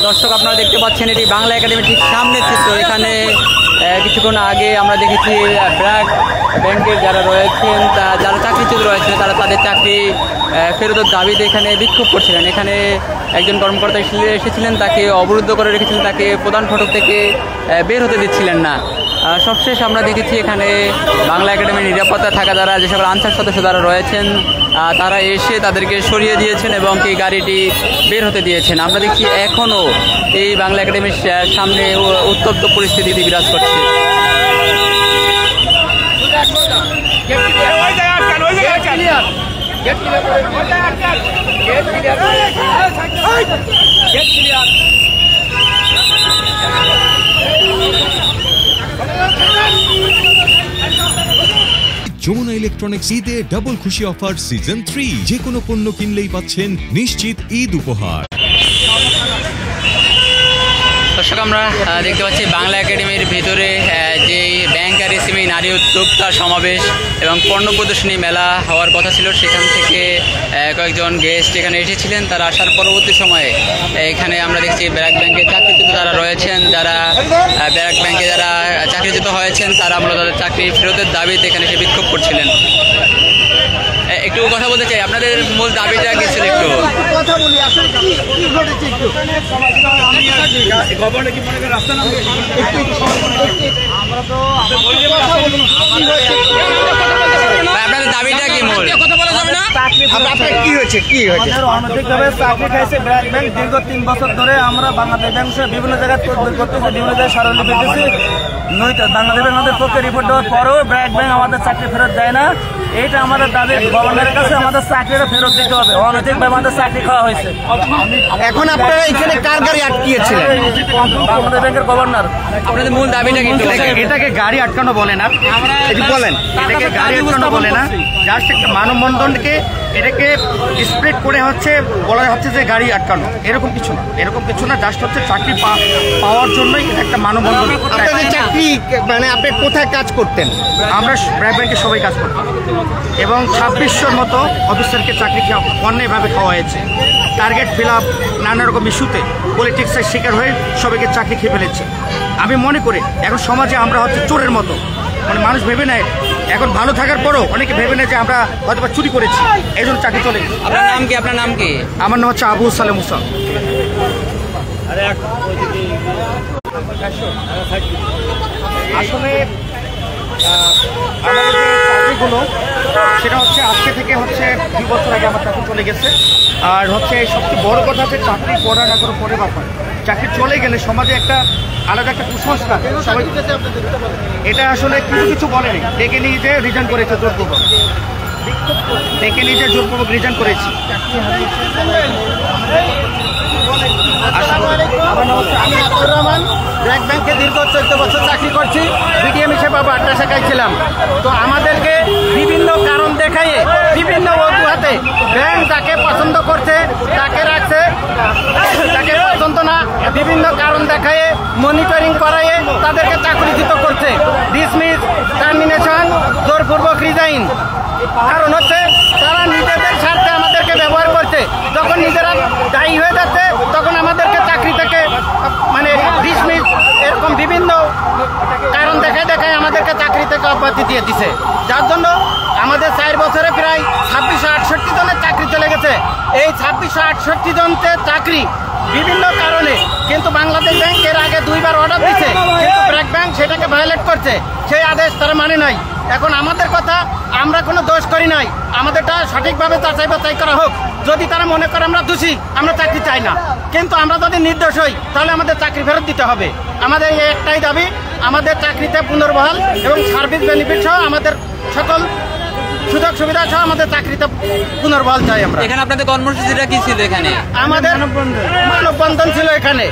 দর্শক আপনারা দেখতে পাচ্ছেন এটি বাংলা একাডেমির ঠিক সামনের চিত্র। এখানে কিছুক্ষণ আগে আমরা দেখেছি ব্র্যাক ব্যাংকের যারা রয়েছেন যারা চাকরিচ্যুত রয়েছে তারা তাদের চাকরি ফেরতের দাবিতে এখানে বিক্ষোভ করছিলেন। এখানে একজন কর্মকর্তা এসেছিলেন, তাকে অবরুদ্ধ করে রেখেছিলেন, তাকে প্রধান ফটক থেকে বের হতে দিচ্ছিলেন না। সবশেষ আমরা দেখেছি এখানে বাংলা একাডেমির নিরাপত্তা থাকা দ্বারা যে সকল আনসার সদস্য যারা রয়েছেন তারা এসে তাদেরকে সরিয়ে দিয়েছেন এবং এই গাড়িটি বের হতে দিয়েছেন। আমরা দেখছি এখনও এই বাংলা একাডেমির সামনে উত্তপ্ত পরিস্থিতি বিরাজ করছে। যমুনা ইলেকট্রনিক্স ঈদে ডাবল খুশি অফার সিজন 3, যে কোনো পণ্য কিনলেই পাচ্ছেন নিশ্চিত ঈদ উপহার। দর্শক আমরা দেখতে পাচ্ছি বাংলা একাডেমির ভিতরে যে ব্যাংক আর এসএমই নারী উদ্যোক্তা সমাবেশ এবং পণ্য প্রদর্শনী মেলা হওয়ার কথা ছিল, সেখান থেকে কয়েকজন গেস্ট এখানে এসেছিলেন। তারা আসার পরবর্তী সময়ে এখানে আমরা দেখছি ব্র্যাক ব্যাংকে চাকরিচ্যুত যারা রয়েছেন, যারা ব্র্যাক ব্যাংকে যারা চাকরিচ্যুত হয়েছেন তারা মূলত তাদের চাকরি ফেরতের দাবিতে এখানে এসে বিক্ষোভ করছিলেন। একটু কথা বলতে চাই, আপনাদের মূল দাবিটা কি ছিল? একটু কথা বলি, আসলে কি ঘটেছে একটু গভর্নর কি মনে করে রাস্তা না আমরা তো আপনাদের দাবিটা কি মূল কথা বলা যাবে না? আপনাদের কি হয়েছে অনৈতিকভাবে চাকরি খাইছে ব্র্যাক ব্যাংক দীর্ঘ 3 বছর ধরে। আমরা বাংলাদেশ ব্যাংক বিভিন্ন জায়গায় তদবির করতেছি, বিভিন্ন জায়গায় স্মারকলিপি দিতেছি। বাংলাদেশ ব্যাংক আমাদের পক্ষে রিপোর্ট দেওয়ার পরেও ব্র্যাক ব্যাংক আমাদের চাকরি ফেরত দেয় না। এইটা আমাদের দাবি, গভর্নরের কাছে আমাদের চাকরিটা ফেরত দিতে হবে। অনৈতিকভাবে আমাদের চাকরি খাওয়া হয়েছে। এখন আপনারা এখানে কার গাড়ি আটকিয়েছিলেন? বাংলাদেশ ব্যাংকের গভর্নর। আপনাদের মূল দাবিটা কিন্তু এটাকে গাড়ি আটকানো বলে না, বলেন এটাকে গাড়ি আটকানো বলে না, জাস্ট একটা মানববন্ধনকে এটাকে স্প্রেড করে হচ্ছে বলা হচ্ছে যে গাড়ি আটকানো। এরকম কিছু না, জাস্ট হচ্ছে চাকরি পাওয়ার জন্যই একটা মানববন্ধন। আপনাদের চাকরি মানে আপনি কোথায় কাজ করতেন? আমরা ব্র্যাক ব্যাংকে সবাই কাজ করতাম এবং 2600-র মতো অফিসারকে চাকরি অন্যায়ভাবে খাওয়া হয়েছে। টার্গেট ফিল আপ, নানা রকম ইস্যুতে পলিটিক্সের শিকার হয়ে সবাইকে চাকরি খেয়ে ফেলেছে। আমি মনে করি এখন সমাজে আমরা হচ্ছে চোরের মতো, মানে মানুষ ভেবে নেয় এখন ভালো থাকার পরও অনেকে ভেবে নেয় যে আমরা হয়তো চুরি করেছি, এই জন্য চাকরি চলে। আপনার নাম কি? আপনার নাম কি? আমার নাম হচ্ছে আবু সালেম মুসা। আসলে আমাদের যে চাকরিগুলো সেটা হচ্ছে আজকে থেকে হচ্ছে 2 বছর আগে আমার চাকরি চলে গেছে। আর হচ্ছে সবচেয়ে বড় কথা হচ্ছে চাকরি করা না করে পরে ব্যাপার। চাকরি চলে গেলে সমাজে একটা আলাদা একটা কুসংস্কার সবাই, এটা আসলে কিছু বলেনি। ডেকে নিয়ে যে রিজাইন করেছে জোরপূর্বক, রিজাইন করেছি। ব্র্যাক ব্যাংকে দীর্ঘ 14 বছর চাকরি করছি, বিডিএম হিসেবে 8টা শাখায় ছিলাম। তো আমাদেরকে বিভিন্ন কারণ দেখাইয়ে, বিভিন্ন অজুহাতে ব্যাংক যাকে পছন্দ করছে তাকে রাখছে, তাকে পছন্দ না বিভিন্ন কারণ দেখাইয়ে মনিটরিং করাইয়ে তাদেরকে চাকরিচ্যুত করছে। ডিসমিস, টার্মিনেশন, জোরপূর্বক রিজাইন। কারণ হচ্ছে তারা নিজেদের স্বার্থে আমাদেরকে ব্যবহার করছে। যখন নিজেরা দায়ী হয়ে যাচ্ছে তখন আমাদেরকে চাকরি থেকে মানে ডিসমিস, এরকম বিভিন্ন কারণ দেখায় আমাদেরকে চাকরি থেকে অব্যাহতি দিয়ে দিছে। যার জন্য আমাদের 4 বছরে প্রায় 2668 জনের চাকরি চলে গেছে। এই 2668 জনের চাকরি বিভিন্ন কারণে, কিন্তু বাংলাদেশ ব্যাংক এর আগে 2 বার অর্ডার দিচ্ছে, কিন্তু ব্র্যাক ব্যাংক সেটাকে ভায়োলেট করছে, সেই আদেশ তারা মানে নাই। এখন আমাদের কথা, আমরা কোনো দোষ করি নাই, আমাদেরটা সঠিকভাবে যাচাই বাছাই করা হোক। যদি তারা মনে করে আমরা দোষী, আমরা চাকরি চাই না, কিন্তু আমরা যদি নির্দোষ হই তাহলে আমাদের চাকরি ফেরত দিতে হবে। আমাদের এই একটাই দাবি, আমাদের চাকরিতে পুনর্বহাল এবং সার্ভিস বেনিফিট সহ আমাদের সকল সুযোগ সুবিধা সহ আমাদের চাকরিতে পুনর্বহাল চাই আমরা। এখানে আপনাদের কর্মসূচিটা কি ছিল? এখানে আমাদের মানববন্ধন ছিল এখানে।